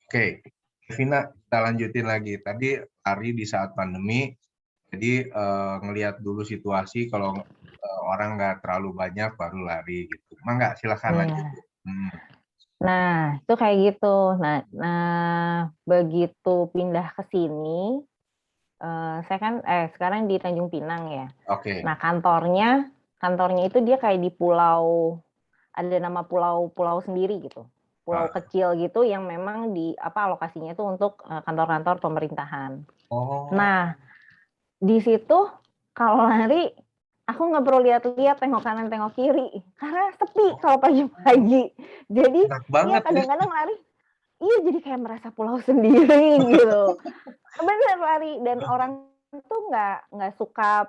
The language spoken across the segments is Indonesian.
Oke, Vina, kita lanjutin lagi. Tadi lari di saat pandemi, jadi ngelihat dulu situasi kalau orang nggak terlalu banyak baru lari gitu. Mangga, silakan lanjut. Iya. Nah, itu kayak gitu. Begitu pindah ke sini, saya kan sekarang di Tanjung Pinang ya. Oke. Nah, kantornya itu dia kayak di pulau, ada nama pulau sendiri gitu. Pulau kecil gitu yang memang di lokasinya itu untuk kantor-kantor pemerintahan. Oh. Nah, di situ kalau lari aku nggak perlu lihat-lihat tengok kanan tengok kiri karena sepi kalau pagi-pagi. Jadi Enak ya banget ya. kadang-kadang lari, iya jadi kayak merasa pulau sendiri gitu. Bener lari dan orang tuh nggak suka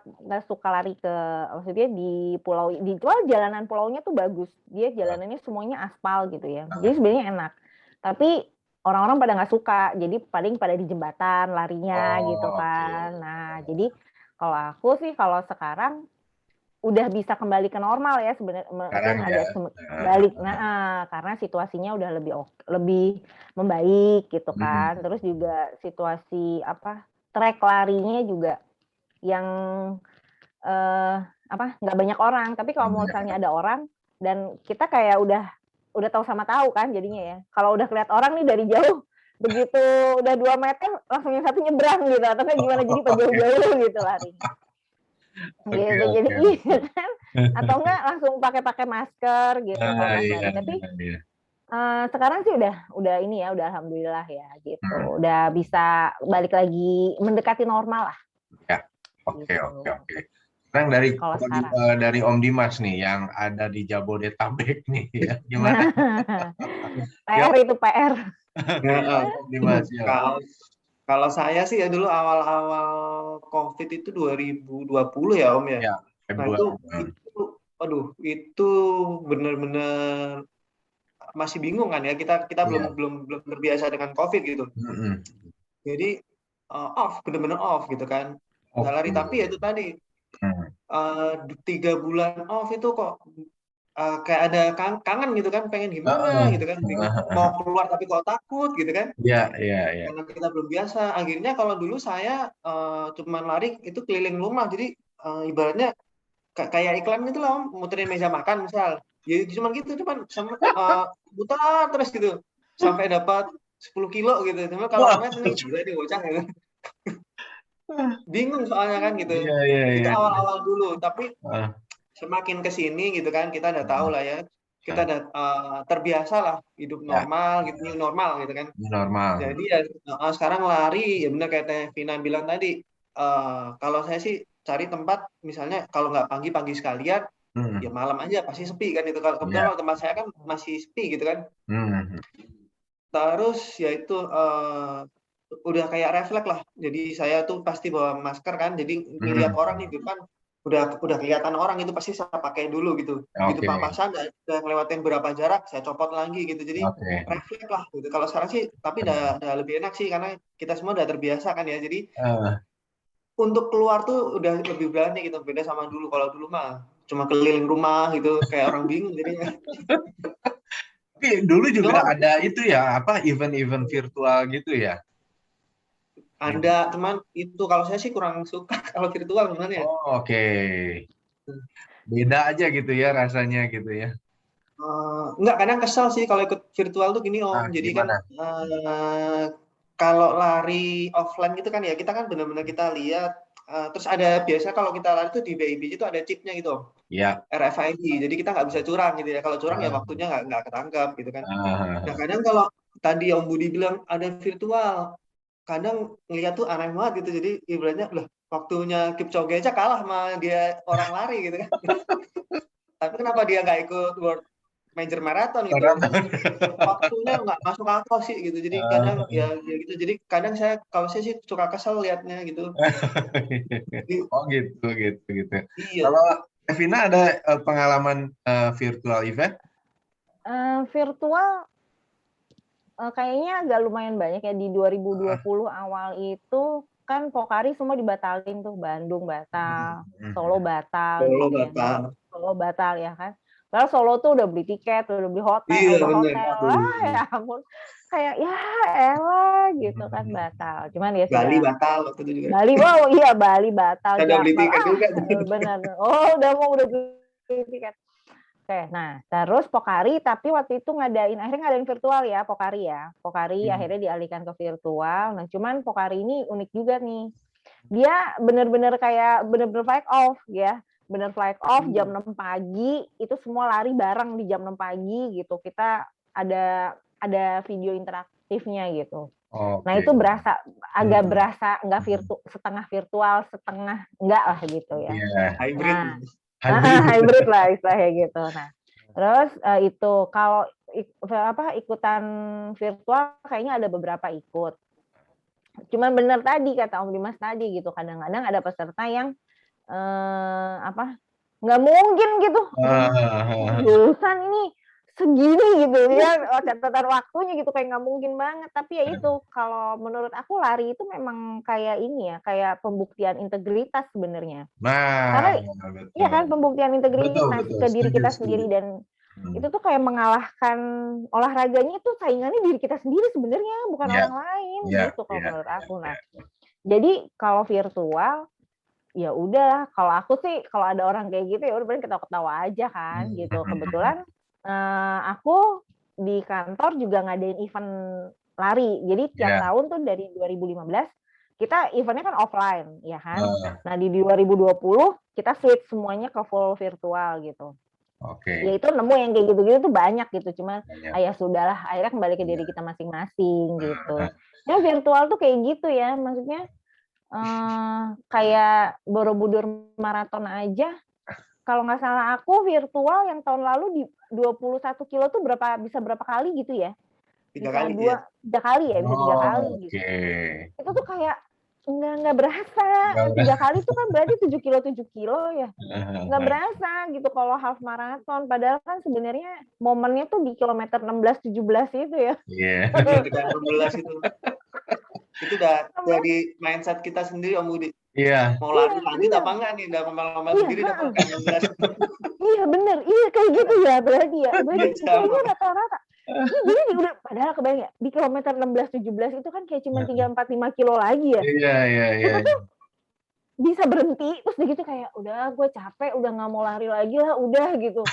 lari ke, maksudnya di pulau di jalanan pulaunya tuh bagus, dia jalanannya semuanya aspal gitu ya, jadi sebenarnya enak, tapi orang-orang pada nggak suka, jadi paling pada di jembatan larinya gitu kan. Nah jadi kalau aku sih kalau sekarang udah bisa kembali ke normal ya sebenarnya, mungkin agak balik, karena situasinya udah lebih membaik gitu kan. Terus juga situasi trek larinya juga yang nggak banyak orang. Tapi kalau misalnya ada orang dan kita kayak udah tahu sama tahu kan jadinya ya. Kalau udah kelihatan orang nih dari jauh, begitu udah 2 meter langsung yang satu nyebrang gitu atau kayak gimana, jadi jauh-jauh gitu larinya. Gitu, jadi iya kan, atau enggak langsung pakai masker gitu kalau pas lari. Tapi sekarang sih udah ini ya, udah alhamdulillah ya gitu, udah bisa balik lagi mendekati normal lah. Ya, oke. Sekarang dari Om Dimas nih yang ada di Jabodetabek nih ya, gimana? PR itu PR. Om Dimas ya. Kalau saya sih ya dulu awal-awal COVID itu 2020 ya Om ya. Nah itu benar-benar masih bingung kan ya, kita belum terbiasa dengan COVID gitu. Jadi benar-benar off gitu kan. Nggak lari, tapi ya itu tadi 3 bulan off itu kok kayak ada kangen gitu kan, pengen gimana gitu kan, mau keluar tapi kok takut gitu kan. Iya. Karena kita belum biasa. Akhirnya kalau dulu saya cuman lari itu keliling rumah, jadi ibaratnya kayak iklan gitu lah Om, muterin meja makan misal. Ya cuma gitu, cuman putar terus gitu sampai dapat 10 kilo gitu. Cuma kalau ngeliat nih gila nih bocah gitu. Bingung soalnya kan gitu. Itu awal-awal dulu, tapi semakin kesini gitu kan, kita udah tahu lah ya, kita udah terbiasa lah hidup normal gitu, new normal gitu kan. Normal. Jadi ya sekarang lari ya benar kayak Vina bilang tadi, kalau saya sih cari tempat misalnya kalau nggak pagi sekalian ya malam aja pasti sepi kan itu. Kalau kebetulan tempat saya kan masih sepi gitu kan. Terus ya itu udah kayak refleks lah. Jadi saya tuh pasti bawa masker kan. Jadi ngeliat orang nih di depan udah kelihatan orang itu pasti saya pakai dulu gitu. Gitu papasan udah ngelewatin berapa jarak saya copot lagi gitu. Jadi refleks lah gitu. Kalau sekarang sih tapi udah lebih enak sih karena kita semua udah terbiasa kan ya. Jadi untuk keluar tuh udah lebih berani gitu, beda sama dulu. Kalau dulu mah cuma keliling rumah gitu kayak orang bingung jadinya. Tapi dulu juga ada itu ya, event-event virtual gitu ya? Ada, cuman itu kalau saya sih kurang suka kalau virtual sebenarnya. Oh, oke. Beda aja gitu ya rasanya gitu ya. Enggak, kadang kesel sih kalau ikut virtual tuh gini Om. Jadi kan kalau lari offline gitu kan ya kita kan benar-benar kita lihat. Terus ada biasa kalau kita lari tuh di BIB itu ada chipnya gitu Om. Iya. RFID. Jadi kita nggak bisa curang gitu ya. Kalau curang ya waktunya nggak ketangkap gitu kan. Nah kadang kalau tadi Om Budi bilang ada virtual, kadang ngeliat tuh aneh banget gitu. Jadi ibaratnya loh waktunya Kipchoge aja kalah sama dia orang lari gitu kan. Tapi kenapa dia nggak ikut World Major Marathon gitu? Waktunya nggak masuk akal sih gitu. Jadi kadang ya gitu. Jadi kadang kalau saya sih suka kesel liatnya gitu. Oh gitu. Iya. Kalau Evina ada pengalaman virtual event? Virtual kayaknya agak lumayan banyak ya. Di 2020 awal itu kan Pokari semua dibatalin tuh, Bandung batal, Solo batal, Solo batal ya kan. Padahal Solo tuh udah beli tiket, udah beli hotel, Iya udah bener. hotel. Aduh. Ya ampun. Kayak ya elah gitu kan batal. Cuman ya Bali sudah. batal waktu itu juga. Bali, wow iya Bali batal. Saya udah beli tiket juga. Benar. Oh udah beli tiket. Oke, nah terus Pokari tapi waktu itu akhirnya ngadain virtual ya Pokari ya. Pokari akhirnya dialihkan ke virtual. Nah cuman Pokari ini unik juga nih. Dia bener-bener flag off ya. Bener flag off jam 6 pagi itu semua lari bareng di jam 6 pagi gitu. Kita ada video interaktifnya gitu. Nah itu agak berasa nggak setengah virtual, setengah enggak lah gitu ya. Hybrid. Hybrid lah istilahnya gitu. Nah, terus itu kalau ikutan virtual kayaknya ada beberapa ikut. Cuman benar tadi kata Om Dimas tadi gitu. Kadang-kadang ada peserta yang nggak mungkin gitu. Jurusan ini segini gitu ya catatan waktunya gitu kayak nggak mungkin banget. Tapi ya itu kalau menurut aku lari itu memang kayak ini ya kayak pembuktian integritas sebenarnya. Karena iya kan pembuktian integritas ke diri kita sendiri dan itu tuh kayak mengalahkan olahraganya itu saingannya diri kita sendiri sebenarnya bukan orang lain gitu kalau menurut aku. Nah, jadi kalau virtual ya udah kalau aku sih kalau ada orang kayak gitu ya udah paling ketawa-ketawa aja kan gitu. Kebetulan aku di kantor juga ngadain event lari. Jadi tiap tahun tuh dari 2015 kita eventnya kan offline ya kan. Nah di 2020 kita switch semuanya ke full virtual gitu. Ya itu nemu yang kayak gitu-gitu tuh banyak gitu. Cuma ya sudahlah akhirnya kembali ke diri kita masing-masing gitu. Ya virtual tuh kayak gitu ya. Maksudnya kayak Borobudur maraton aja. Kalau nggak salah aku virtual yang tahun lalu di 21 kilo tuh bisa berapa kali gitu ya? Tiga kali ya? 3 kali ya, bisa 3 kali gitu. Itu tuh kayak nggak berasa. 3 kali tuh kan berarti 7 kilo ya. Nggak berasa gitu kalau half marathon. Padahal kan sebenarnya momennya tuh di kilometer 16-17 itu ya. Iya, kita 16 itu. Itu udah jadi mindset kita sendiri Om Budi. Iya. Mau lari lanjut apa enggak nih? Udah ngomel-ngomel sendiri udah pakai 16. Iya bener, iya kayak gitu ya berarti ya. Berarti kayaknya rata-rata. Jadi udah padahal kebayang ya di kilometer 16-17 itu kan kayak cuma tinggal 4-5 kilo lagi ya. Iya. Itu tuh bisa berhenti terus begitu kayak udah gue capek udah nggak mau lari lagi lah udah gitu.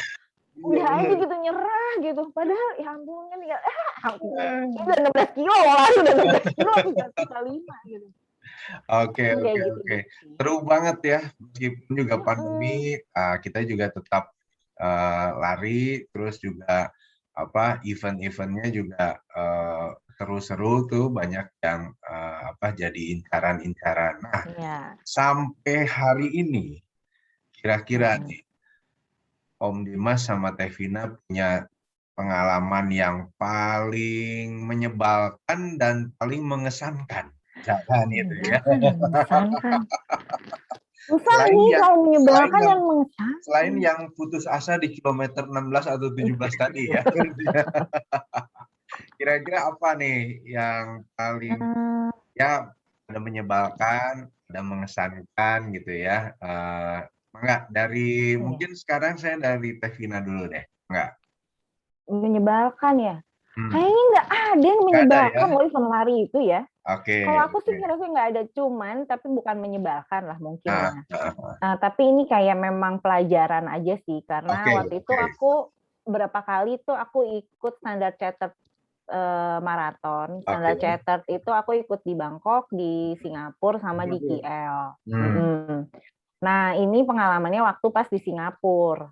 Udah aja gitu nyerah gitu. Padahal ya ampun kan ya udah 16 kilo lari udah 16 kilo bisa 5 gitu. Oke. Seru banget ya meskipun juga pandemi kita juga tetap lari terus juga event-eventnya juga seru-seru tuh banyak yang jadi incaran-incaran. Nah, sampai hari ini kira-kira nih Om Dimas sama Tevina punya pengalaman yang paling menyebalkan dan paling mengesankan. Jangan itu ya. Selain yang putus asa di kilometer 16 atau 17 tadi ya. Kira-kira apa nih yang paling ya ada menyebalkan, ada mengesankan gitu ya. Enggak dari mungkin sekarang saya dari Tevina dulu deh. Enggak. Menyebalkan ya. Kayaknya nggak ada yang menyebalkan loh event lari itu ya. Kalau aku sih kira-kira nggak ada cuman, tapi bukan menyebalkan lah mungkin ya. Tapi ini kayak memang pelajaran aja sih, karena waktu itu aku berapa kali tuh aku ikut standar chartered maraton. Standar chartered itu aku ikut di Bangkok, di Singapura, sama di KL. Nah ini pengalamannya waktu pas di Singapura.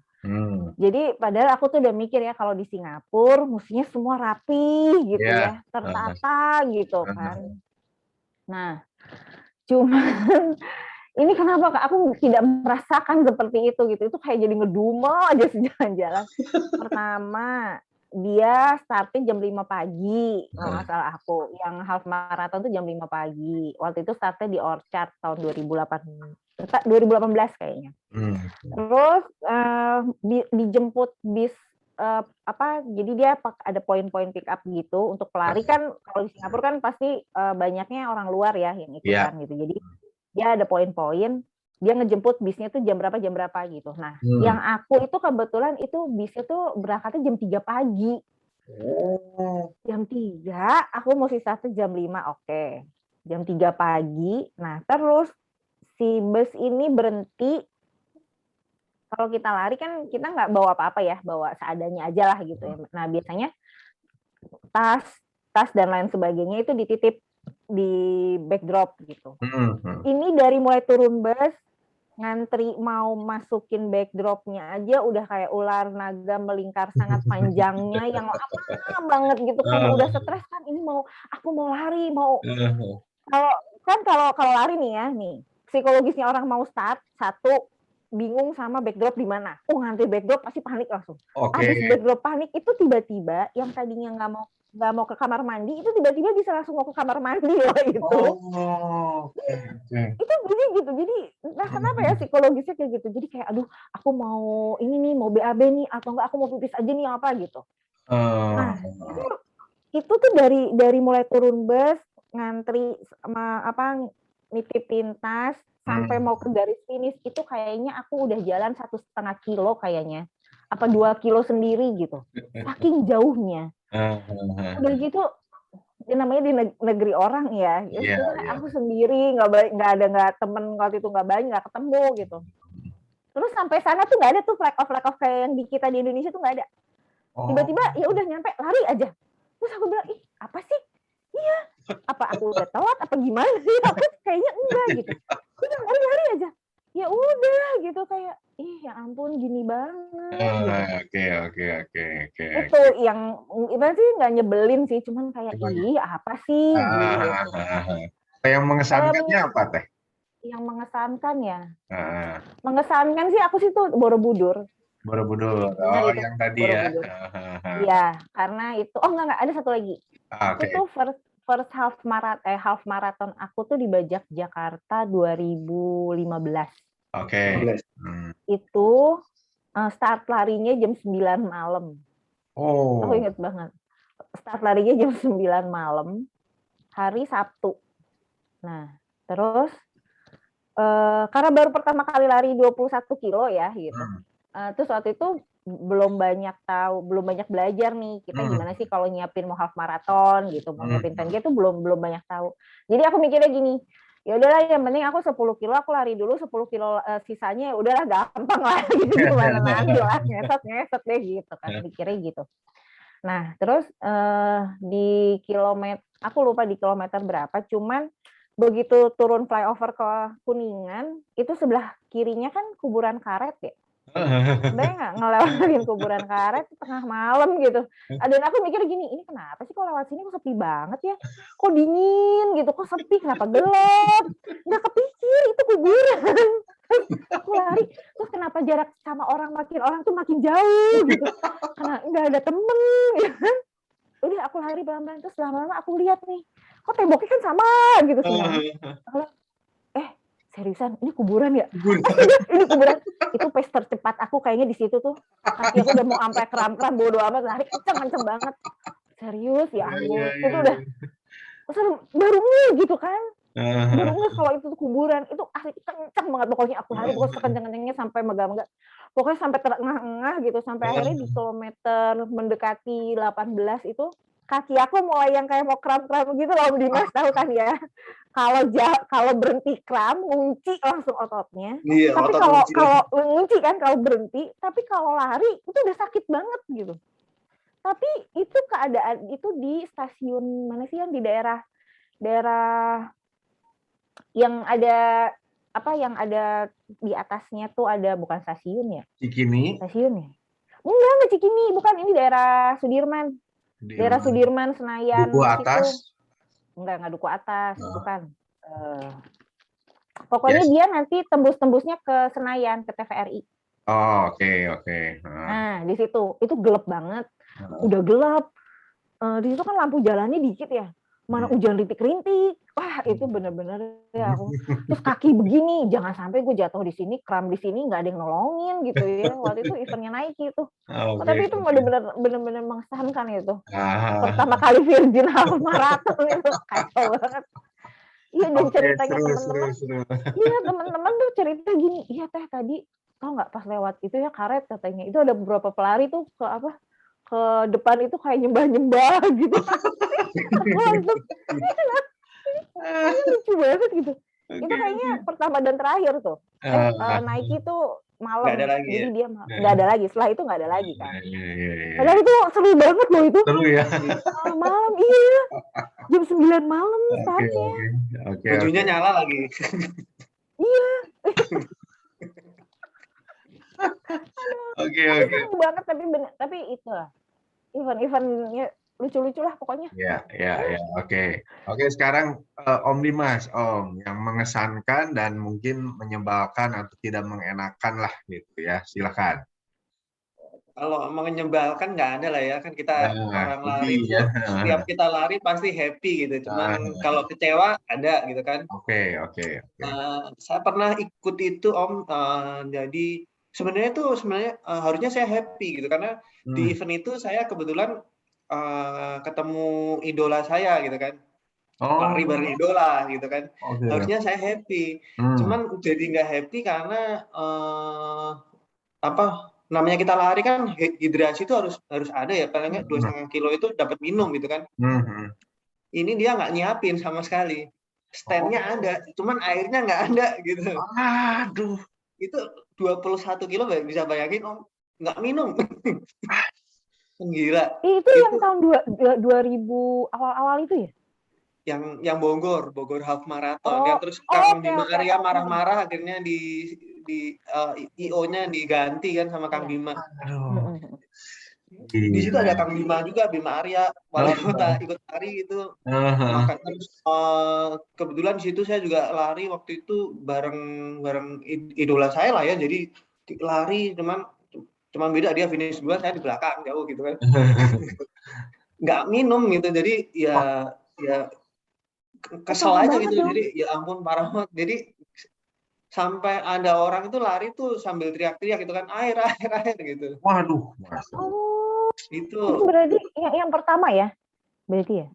Jadi padahal aku tuh udah mikir ya kalau di Singapura mestinya semua rapi gitu ya, tertata gitu kan. Nah, cuman ini kenapa aku tidak merasakan seperti itu gitu. Itu kayak jadi ngedumel aja sejalan-jalan. Pertama, dia startnya jam 5 pagi, kalau nggak salah aku. Yang half marathon tuh jam 5 pagi. Waktu itu startnya di Orchard tahun 2018 kayaknya. Terus dijemput bis jadi dia ada poin-poin pick up gitu untuk pelari kan kalau di Singapura kan pasti banyaknya orang luar ya yang ikutan gitu. Jadi dia ada poin-poin dia ngejemput bisnya tuh jam berapa gitu. Nah, yang aku itu kebetulan itu bisnya tuh berangkatnya jam 3 pagi. Jam 3, aku mesti start jam 5, oke. Jam 3 pagi. Nah, terus si bus ini berhenti. Kalau kita lari kan kita nggak bawa apa-apa ya, bawa seadanya aja lah gitu ya. Nah, biasanya tas dan lain sebagainya itu dititip di backdrop gitu. Ini dari mulai turun bus, ngantri mau masukin backdropnya aja udah kayak ular naga melingkar sangat panjangnya yang lama banget gitu, karena udah stres kan, ini aku mau lari, kalau lari nih ya, psikologisnya orang mau start, satu bingung sama backdrop di mana. Ngantri backdrop pasti panik langsung. Habis backdrop panik itu tiba-tiba yang tadinya nggak mau ke kamar mandi itu tiba-tiba bisa langsung mau ke kamar mandi loh itu. Itu bunyi gitu. Jadi kenapa ya psikologisnya kayak gitu. Jadi kayak aduh aku mau ini nih, mau BAB nih, atau enggak aku mau pipis aja nih apa gitu. Nah, itu tuh dari mulai turun bus, ngantri sama nitipin tas sampai mau ke garis finish itu kayaknya aku udah jalan 1,5 kilo kayaknya, apa 2 kilo sendiri gitu, saking jauhnya. Udah gitu, namanya di negeri orang ya, aku sendiri, nggak temen waktu itu nggak banyak, nggak ketemu gitu. Terus sampai sana tuh nggak ada tuh flag off kayak yang di kita di Indonesia tuh nggak ada. Tiba-tiba ya udah nyampe lari aja. Terus aku bilang, ih apa sih? Iya, apa aku udah telat apa gimana sih? Aku kayaknya enggak gitu. Udah lari aja. Ya udah gitu kayak, ih ya ampun gini banget. Oke. Itu yang ibaratnya sih nggak nyebelin sih, cuman kayak ih apa sih gitu. Yang mengesankannya apa Teh? Yang mengesankan ya. Mengesankan sih aku sih tuh Borobudur. Borobudur. Yang tadi Borobudur. Ya. Iya, karena itu. Enggak, ada satu lagi. Aku tuh first half marathon aku tuh di Bajak Jakarta 2015. Itu start larinya jam 9 malam. Aku inget banget. Start larinya jam 9 malam, hari Sabtu. Nah, terus karena baru pertama kali lari 21 kilo ya gitu. Terus waktu itu belum banyak belajar nih kita gimana sih kalau nyiapin mau half marathon gitu, mau nyiapin 10K itu belum banyak tahu. Jadi aku mikirnya gini, ya udahlah yang penting aku 10 kilo aku lari dulu, 10 kilo sisanya ya udahlah gampang lah gitu, gimana nanti lah ngeset deh gitu kan, mikirnya gitu. Nah terus di kilometer, aku lupa di kilometer berapa, cuman begitu turun flyover ke Kuningan itu sebelah kirinya kan kuburan karet ya. Sebenarnya nggak ngelewatin kuburan karet tengah malam gitu. Dan aku mikir gini, ini kenapa sih kok lewat sini kok sepi banget ya? Kok dingin gitu, kok sepi, kenapa gelap? Nggak kepikir itu kuburan. Aku lari, terus kenapa jarak sama orang tuh makin jauh gitu? Karena nggak ada temen gitu. Udah aku lari pelan-pelan, terus lama-lama aku lihat nih, kok temboknya kan sama gitu sebenarnya. Seriusan, ini kuburan ya? Ini kuburan. Itu pace tercepat aku kayaknya di situ tuh. Kaki aku udah mau sampai kram-kram, bodo amat, lari kenceng banget. Serius, ya ampun. Itu udah, baru gitu kan. Baru kalau itu tuh kuburan, itu asli kenceng banget. Pokoknya aku lari, pokoknya sekenceng-kencengnya sampai megah-megah. Pokoknya sampai terengah-engah gitu. Sampai akhirnya di kilometer mendekati 18 itu, kaki aku mulai yang kayak mau kram-kram gitu loh, Dimas tahu kan ya. Kalau berhenti kram, ngunci langsung ototnya. Iya, tapi kalau ngunci kan kalau berhenti, tapi kalau lari itu udah sakit banget gitu. Tapi itu keadaan itu di stasiun mana sih yang di daerah yang ada yang ada di atasnya tuh ada, bukan stasiun ya? Cikini. Stasiun ya? Enggak Cikini, bukan, ini daerah Sudirman. Daerah Sudirman, Senayan. Duku Atas? Enggak Duku Atas, bukan. Pokoknya dia nanti tembus-tembusnya ke Senayan, ke TVRI. Oke. Nah, di situ itu gelap banget. Udah gelap. Di situ kan lampu jalannya dikit ya. Mana hujan rintik-rintik. Wah, itu bener-bener ya aku. Terus kaki begini, jangan sampai gue jatuh di sini, kram di sini, nggak ada yang nolongin gitu ya. Waktu itu eventnya Nike itu. Tapi itu bener-bener mengesankan itu. Pertama kali Virgin Half Marathon itu kacau banget. Iya, dan Oke, ceritanya seru, teman-teman, seru. iya teman-teman tuh cerita gini, iya teh tadi tau nggak pas lewat itu ya karet katanya itu ada beberapa pelari tuh ke apa ke depan itu kayak nyembah-nyembah gitu. Aku langsung ini lucu banget gitu. Itu Oke, kayaknya oke. pertama dan terakhir tuh. Ah, Nike tuh Nggak ada malam, lagi jadi ya. dia nah, nggak ada lagi. Setelah itu nggak ada lagi iya, kan. iya, iya, iya. Padahal itu seru banget loh itu. Seru ya. Iya. Malam iya, jam 9 malam Oke, startnya. oke, oke, Bajunya oke. nyala lagi. Iya, Oke, tapi oke. seru banget tapi bener, tapi itu lah event-eventnya lucu-lucu lah pokoknya. Ya, ya, ya. Oke. Oke, sekarang Om Dimas, Om, yang mengesankan dan mungkin menyebalkan atau tidak mengenakan lah gitu ya. Silakan. Kalau menyebalkan nggak ada lah ya, kan kita Nah, orang lari sedih itu ya. setiap kita lari pasti happy gitu. Cuman kalau kecewa ada gitu kan. Oke, oke, oke. Saya pernah ikut itu Om, jadi sebenarnya harusnya saya happy gitu karena di Hmm. event itu saya kebetulan ketemu idola saya gitu kan, lari Oh, bareng idola gitu kan. oke. Harusnya saya happy, Hmm. cuman jadi nggak happy karena apa namanya kita lari kan hidrasi itu harus ada ya, paling nggak 2,5 kilo itu dapat minum gitu kan. Hmm. Ini dia nggak nyiapin sama sekali. Stand-nya Oh, ada, cuman airnya nggak ada gitu. aduh. Itu 21 kilo bisa bayangin Om, nggak minum. Gila. Itu yang Itu tahun 2000 awal-awal itu ya? yang Bogor half marathon. Oh, Yang terus Kang oke Bima oke. Arya marah-marah akhirnya di IO-nya diganti kan sama Kang Iya. Bima. Aduh. Di situ Gila. ada Kang Bima juga, Bima Arya, wali kota ikut lari itu. Maka terus kebetulan di situ saya juga lari waktu itu bareng idola saya lah ya. Jadi lari cuman beda dia finish duluan, saya di belakang jauh gitu kan. Nggak minum gitu. Jadi Wah, ya kesel Parah aja banget gitu. dong. Jadi ya ampun parah banget. Jadi sampai ada orang itu lari tuh sambil teriak-teriak gitu kan, air air air gitu. waduh, Mas. Oh, Itu itu berarti yang pertama ya? Berarti ya?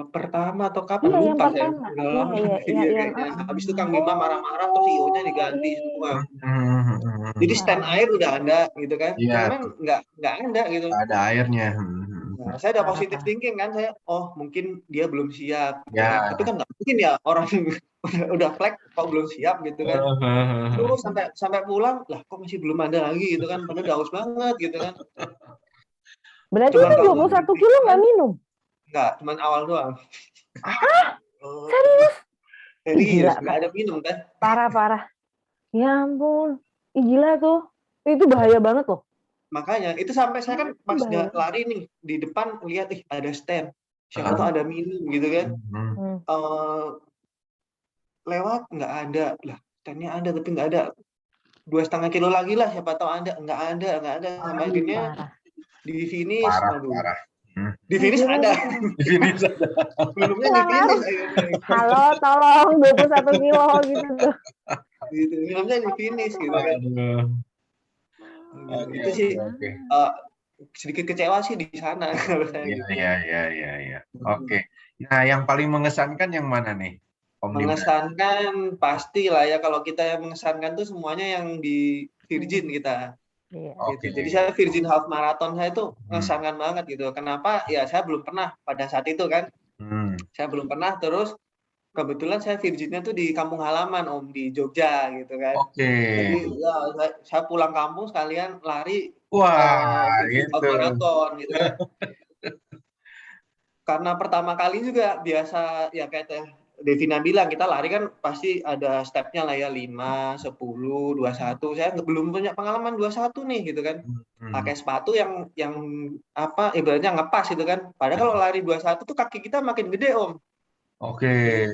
pertama atau kapan Iya, yang lupa saya, pertama. udah Iya, lama. iya, Iya yang kayaknya. Habis itu Kang Bima marah-marah terus IO-nya diganti iya. semua. Jadi Hmm. stand Parah. air udah ada gitu kan, Iya, cuman nggak ada gitu. ada airnya. Nah, saya ada Parah, positif parah. thinking kan, saya mungkin dia belum siap gitu kan. Ya. Tapi kan nggak mungkin ya orang udah flag kok belum siap gitu kan. Terus sampai pulang lah kok masih belum ada lagi gitu kan, padahal udah haus banget gitu kan. Berarti Cuman itu kalau 21 kilo nggak minum? nggak, cuman awal doang. Serius? Ih, Serius, gila, nggak ada minum kan. parah. Ya ampun. Ih, gila tuh. Itu bahaya banget loh. Makanya itu sampai saya kan pas Bahaya. lari nih di depan lihat ada stand, siapa tuh ada minum gitu kan. Lewat nggak ada lah, standnya ada tapi nggak ada. 2,5 kilo lagi lah siapa tahu ada, nggak ada sampai akhirnya Parah. di finish. Aduh, Parah. di finish Gila, ada. Di finish ada. Minumnya di finish akhirnya halo, tolong 21 kilo gitu tuh. gitu, minumnya di finish gitu kan. Aduh. Itu sih Oke. sedikit kecewa sih di sana kalau saya gitu. Iya. Oke. Nah, yang paling mengesankan yang mana nih, Om Dimas? Mengesankan pasti lah ya, kalau kita yang mengesankan tuh semuanya yang di Virgin kita. Iya. Gitu. Jadi saya Virgin Half Marathon saya itu mengesankan Hmm. banget gitu. Kenapa? Ya saya belum pernah pada saat itu kan. Saya belum pernah, terus kebetulan saya Virginnya tuh di kampung halaman Om, di Jogja gitu kan. Oke. Jadi ya saya pulang kampung sekalian lari Wah, Virgin Half itu. Marathon gitu kan. Karena pertama kali juga biasa ya kayak Devina bilang, kita lari kan pasti ada stepnya lah ya, 5, 10, 21. Saya belum punya pengalaman 21 nih gitu kan. Pakai sepatu yang apa ibaratnya ngepas gitu kan. Padahal kalau lari 21 tuh kaki kita makin gede Om. Oke.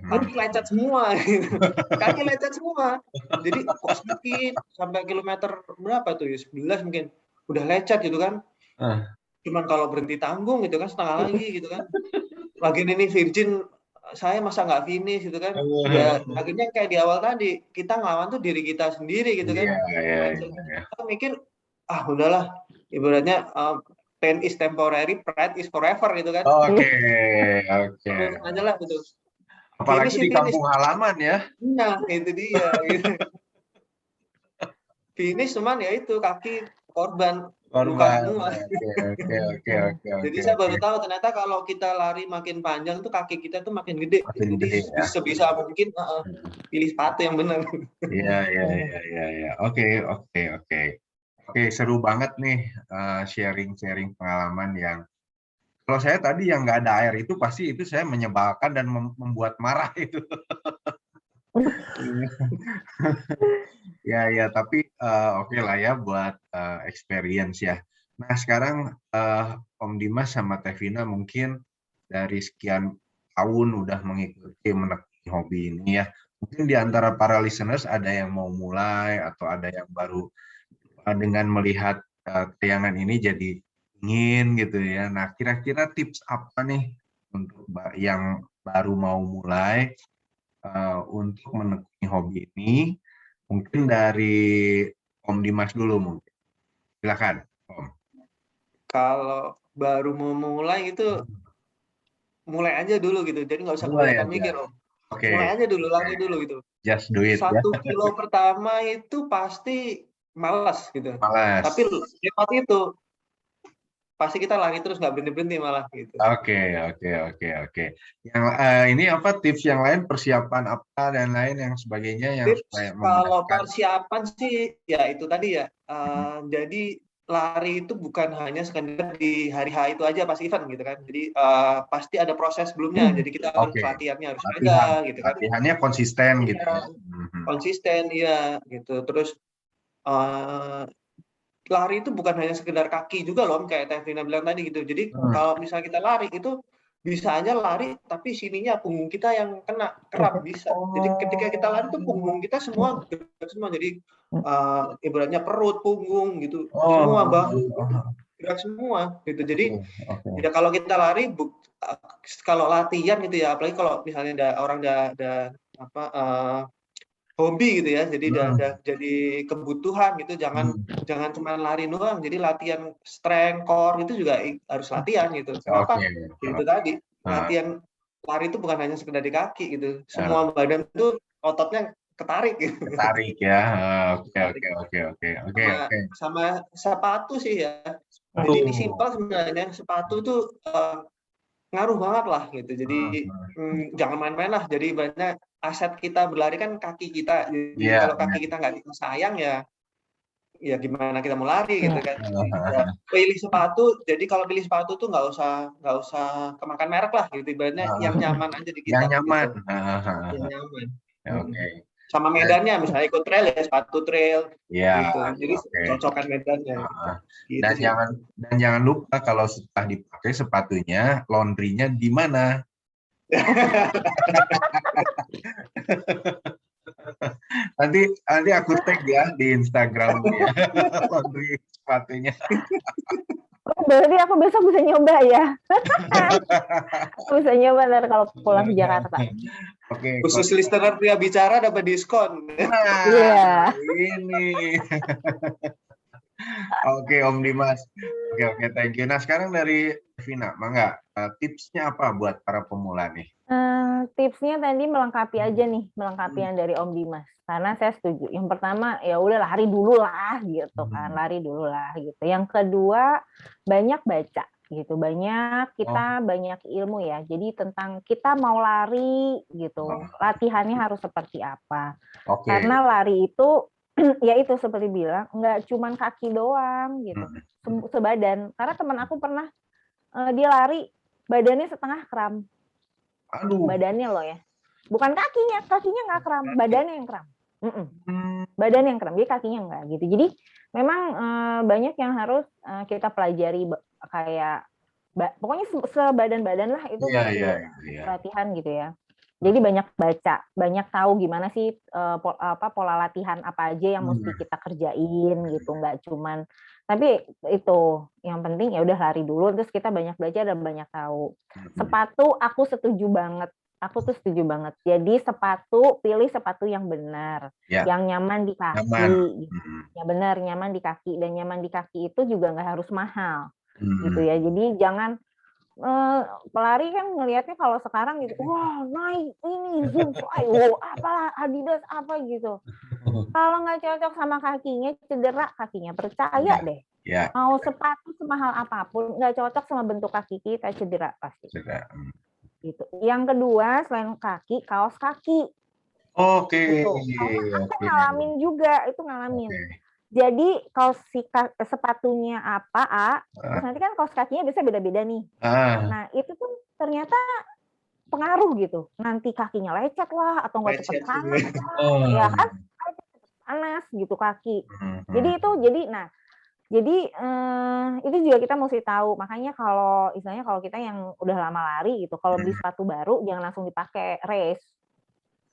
Kaki lecet semua gitu. Kaki lecet semua. Jadi kok sakit sampai kilometer berapa tuh ya? 11 mungkin. Udah lecet gitu kan. Cuman kalau berhenti tanggung gitu kan setengah lagi gitu kan. Lagi ini Virgin saya masa nggak finish gitu kan. Ya akhirnya kayak di awal tadi, kita ngelawan tuh diri kita sendiri gitu kan. Kita mikir udahlah, ibaratnya pain is temporary, pride is forever gitu kan. Oke. Terus aja lah gitu. Apalagi Finish di sih finish. kampung halaman ya. Nah, itu dia. Gitu. Finish cuman ya itu kaki korban luka Korban. semua. Oke. Jadi saya baru tahu ternyata kalau kita lari makin panjang tuh kaki kita tuh makin gede. Makin Jadi gede ya. sebisa mungkin pilih sepatu yang benar. Iya. Oke, seru banget nih sharing-sharing pengalaman yang kalau saya tadi yang nggak ada air itu pasti itu saya menyebalkan dan membuat marah itu. Ya, tapi oke lah ya buat experience ya. Nah, sekarang Om Dimas sama Tevina mungkin dari sekian tahun udah mengikuti menekuni hobi ini ya. Mungkin di antara para listeners ada yang mau mulai atau ada yang baru dengan melihat tayangan ini jadi ingin gitu ya. Nah, kira-kira tips apa nih untuk yang baru mau mulai untuk menekuni hobi ini? Mungkin dari Om Dimas dulu mungkin. Silakan, Om. Kalau baru mau mulai itu mulai aja dulu gitu. Jadi nggak usah Mulai kebanyakan aja. mikir, Om. Oke. Mulai aja dulu, lari dulu gitu. Just do it 1 ya. kilo pertama itu pasti malas gitu. Malas. Tapi lewat itu pasti kita lari terus nggak berhenti-berhenti malah gitu. Oke. Yang ini apa tips yang lain, persiapan apa dan lain yang sebagainya yang supaya Kalau memudahkan. persiapan sih ya itu tadi ya. Jadi lari itu bukan hanya sekedar di hari H itu aja pas event gitu kan. Jadi pasti ada proses sebelumnya. Jadi kita Oke. latihannya harus ada gitu kan. Latihannya konsisten gitu ya. Konsisten ya gitu. Terus lari itu bukan hanya sekedar kaki juga loh, kayak Tevina bilang tadi gitu. Jadi kalau misalnya kita lari itu bisa aja lari tapi sininya punggung kita yang kena kerap bisa. Jadi ketika kita lari tuh punggung kita semua gerak semua. Jadi ibaratnya perut, punggung gitu, semua bahu gerak semua gitu. Jadi ya kalau kita lari kalau latihan gitu ya, apalagi kalau misalnya ada orang ada hobi gitu ya, jadi udah jadi kebutuhan gitu, jangan cuma lari doang, jadi latihan strength, core itu juga harus latihan gitu. Kenapa? Itu tadi latihan lari itu bukan hanya sekedar di kaki gitu, semua badan tuh ototnya ketarik gitu. Ketarik ya. Oke. Sama sepatu sih ya. Jadi ini simpel sebenarnya, sepatu tuh ngaruh banget lah gitu. Jadi jangan main-main lah. Jadi banyak aset kita berlari kan kaki kita. Jadi kalau kaki kita nggak sayang ya gimana kita mau lari gitu kan. Ya, pilih sepatu. Jadi kalau pilih sepatu tuh nggak usah kemakan merek lah gitu. Ibaratnya yang nyaman aja di kita. Yang nyaman. Gitu. Yang nyaman. Oke. Sama medannya, misalnya ikut trail ya sepatu trail. Ya. Gitu. Jadi cocokan medannya. Gitu. Dan jangan lupa kalau setelah dipakai sepatunya, laundry-nya di mana? nanti aku tag ya di Instagram ya. Laundry sepatunya. Berarti aku besok bisa nyoba ya. Aku bisa nyoba ntar kalau pulang ke Jakarta. Oke. Khusus listener Pria Bicara dapat diskon. Iya. Ini. Oke, Om Dimas. Oke, thank you. Nah, sekarang dari Vina, Mangga, tipsnya apa buat para pemula nih? Tipsnya tadi melengkapi aja nih, melengkapi yang dari Om Dimas. Karena saya setuju. Yang pertama, ya udah lari dulu lah gitu kan, lari dulu lah gitu. Yang kedua, banyak baca gitu. Banyak ilmu ya. Jadi tentang kita mau lari gitu, latihannya harus seperti apa. Karena lari itu ya itu seperti bilang nggak cuman kaki doang gitu, sebadan. Karena teman aku pernah dia lari badannya setengah kram. Aduh. Badannya loh ya, bukan kakinya nggak kram, badannya yang kram. Badannya yang kram, dia kakinya nggak gitu. Jadi memang banyak yang harus kita pelajari kayak pokoknya sebadan-badan lah itu latihan gitu ya. Jadi banyak baca, banyak tahu gimana sih pola latihan apa aja yang mesti kita kerjain gitu, nggak cuman. Tapi itu yang penting ya udah lari dulu, terus kita banyak belajar dan banyak tahu. Sepatu aku setuju banget. Jadi pilih sepatu yang benar, yang nyaman di kaki. Ya benar, nyaman di kaki, dan nyaman di kaki itu juga nggak harus mahal gitu ya. Jadi jangan pelari kan ngelihatnya kalau sekarang gitu, wah naik ini zoom fly, apalah Adidas apa gitu. Kalau nggak cocok sama kakinya, cedera kakinya, percaya deh. Ya, Mau sepatu semahal apapun, nggak cocok sama bentuk kaki kita, cedera pasti. sudah. Gitu. Yang kedua, selain kaki, kaos kaki. Oke, Gitu. Karena aku ngalamin juga, itu ngalamin. Oke. Jadi kalau sepatunya apa, terus nanti kan kaos kakinya biasa beda-beda nih. Nah itu tuh ternyata pengaruh gitu. Nanti kakinya lecet lah, atau nggak cepet panas lah, ya kan? Panas gitu kaki. Jadi itu juga kita mesti tahu. Makanya kalau istilahnya kalau kita yang udah lama lari gitu, kalau beli sepatu baru jangan langsung dipakai race.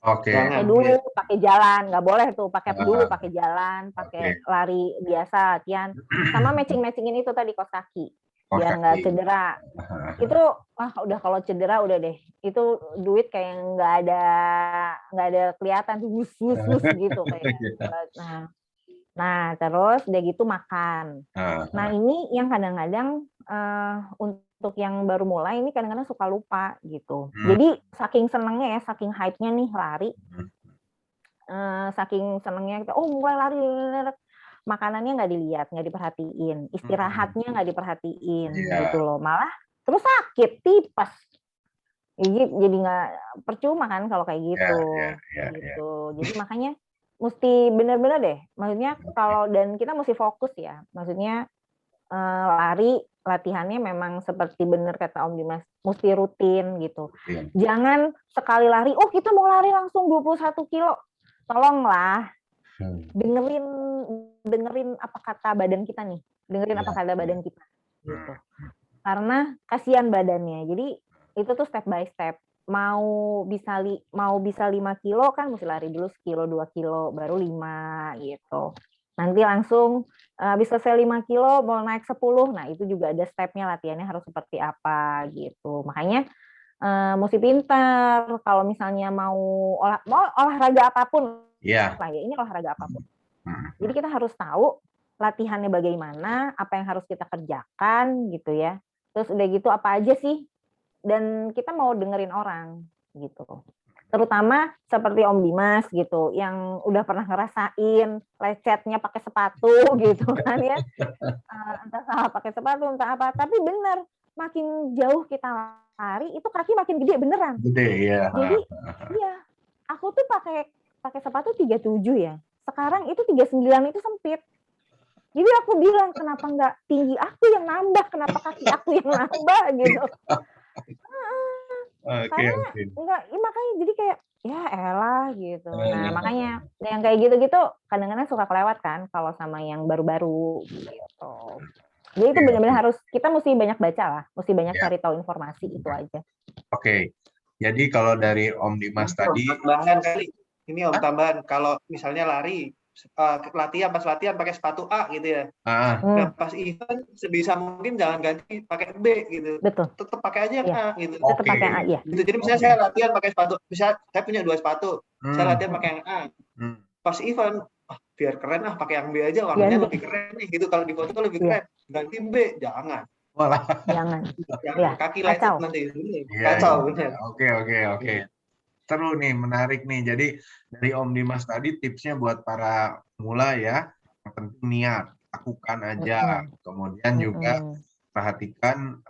Oke. Pakai dulu, pakai jalan, nggak boleh tuh pakai dulu, pakai jalan, pakai lari biasa latihan, sama matching-matchingin itu tadi kaos kaki, biar nggak cedera. Itu udah kalau cedera udah deh, itu duit kayak nggak ada kelihatan tuh wus gitu kayak. Nah terus udah gitu makan. Nah ini yang kadang-kadang untuk yang baru mulai ini kadang-kadang suka lupa gitu. Jadi saking senengnya ya, saking hype-nya nih lari, saking senengnya kita, mulai lari, makanannya nggak dilihat, nggak diperhatiin, istirahatnya nggak diperhatiin, gitu loh. Malah terus sakit, tipes. Jadi nggak percuma kan kalau kayak gitu. Gitu. Jadi makanya mesti benar-benar deh. Maksudnya dan kita mesti fokus ya. Maksudnya lari latihannya memang seperti benar kata Om Dimas, mesti rutin gitu. Jangan sekali lari, kita mau lari langsung 21 kilo. Tolonglah dengerin apa kata badan kita nih. Dengerin apa kata badan kita gitu. Karena kasihan badannya. Jadi itu tuh step by step. Mau bisa 5 kilo kan mesti lari dulu sekilo 2 kilo baru 5 gitu. Nanti langsung habis selesai 5 kilo mau naik 10. Nah, itu juga ada stepnya, latihannya harus seperti apa gitu. Makanya mesti pintar kalau misalnya mau olahraga apapun. Lah ya, ini olahraga apapun. Jadi kita harus tahu latihannya bagaimana, apa yang harus kita kerjakan gitu ya. Terus udah gitu apa aja sih, dan kita mau dengerin orang gitu. Terutama seperti Om Dimas gitu, yang udah pernah ngerasain lecetnya pakai sepatu gitu kan ya. Entah salah pakai sepatu, entah apa. Tapi bener, makin jauh kita lari, itu kaki makin gede beneran. Gede ya. Jadi iya, aku tuh pakai sepatu 37 ya. Sekarang itu 39 itu sempit. Jadi aku bilang, kenapa nggak tinggi aku yang nambah, kenapa kaki aku yang nambah gitu. Karena enggak, makanya jadi kayak ya elah gitu. Nah makanya yang kayak gitu-gitu kadang-kadang suka kelewat kan kalau sama yang baru-baru gitu. Jadi itu benar-benar kita mesti banyak baca lah, mesti banyak cari tahu informasi itu aja. Oke. Jadi kalau dari Om Dimas tadi, tambahan kali. Ini Om tambahan, kalau misalnya lari pas latihan pakai sepatu A gitu ya. Nah, pas event sebisa mungkin jangan ganti pakai B gitu. Betul. Tetap pakai aja A gitu. Tetap pakai A ya. Gitu. Jadi misalnya saya latihan pakai sepatu, saya punya 2 sepatu, saya latihan pakai yang A. Pas event, biar keren pakai yang B aja, warnanya lebih keren nih gitu. Kalau di foto lebih keren, ganti B, jangan. Jangan. Kaki lecet nanti. Kacau bener. Oke. Seru nih, menarik nih. Jadi dari Om Dimas tadi tipsnya buat para pemula ya, yang penting niat, lakukan aja. Kemudian juga perhatikan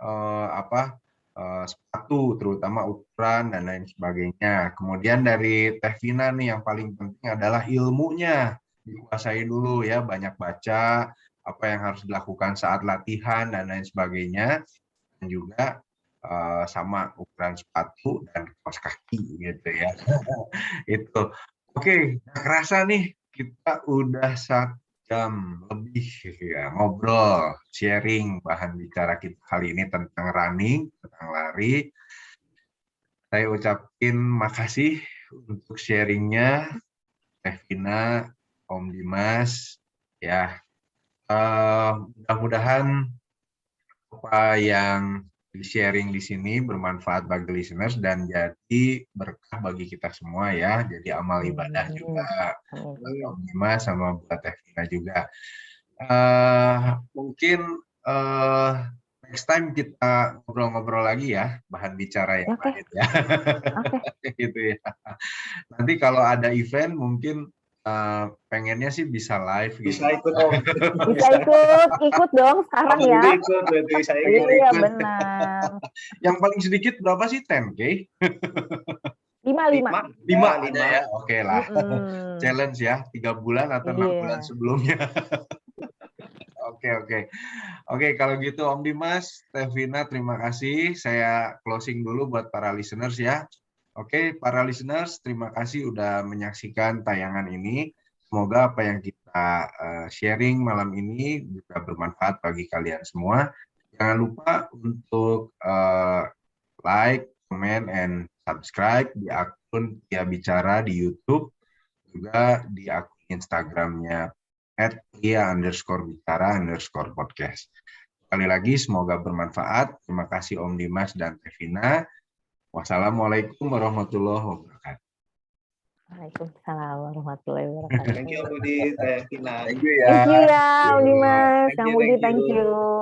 sepatu, terutama ukuran dan lain sebagainya. Kemudian dari Teh Vina nih yang paling penting adalah ilmunya, dikuasai dulu ya, banyak baca apa yang harus dilakukan saat latihan dan lain sebagainya, dan juga sama ukuran sepatu dan kaos kaki gitu ya. Itu. Oke, kerasa nih kita udah 1 jam lebih ya ngobrol, sharing bahan bicara kita kali ini tentang running, tentang lari. Saya ucapin makasih untuk sharingnya Teh Vina, Om Dimas ya. Mudah-mudahan apa yang sharing di sini bermanfaat bagi listeners dan jadi berkah bagi kita semua ya. Jadi amal ibadah juga buat Om Dimas sama buat Teh Vina juga. Mungkin next time kita ngobrol-ngobrol lagi ya, bahan bicara yang Oke. lain ya. Oke. Gitu ya. Nanti kalau ada event mungkin pengennya sih bisa live gitu. Bisa ikut Om. Bisa ikut dong sekarang Om ya. Yudi ikut, berarti saya ikut. Iya benar. Yang paling sedikit berapa sih 10K? 5. 5 ada ya, oke lah. Mm-mm. Challenge ya, 3 bulan atau 6 Iya. bulan sebelumnya. Oke, kalau gitu Om Dimas, Tevina, terima kasih. Saya closing dulu buat para listeners ya. Oke, para listeners, terima kasih udah menyaksikan tayangan ini. Semoga apa yang kita sharing malam ini juga bermanfaat bagi kalian semua. Jangan lupa untuk like, comment, and subscribe di akun Tia Bicara di YouTube, juga di akun Instagramnya @tia_bicara_podcast. Sekali lagi semoga bermanfaat. Terima kasih Om Dimas dan Tevina. Wassalamualaikum warahmatullahi wabarakatuh. Waalaikumsalam warahmatullahi wabarakatuh. Thank you Om Yudi, Tevina. Thank you ya. Thank you ya, Om Dimas. Thank you, Kang Budi, thank thank you. you.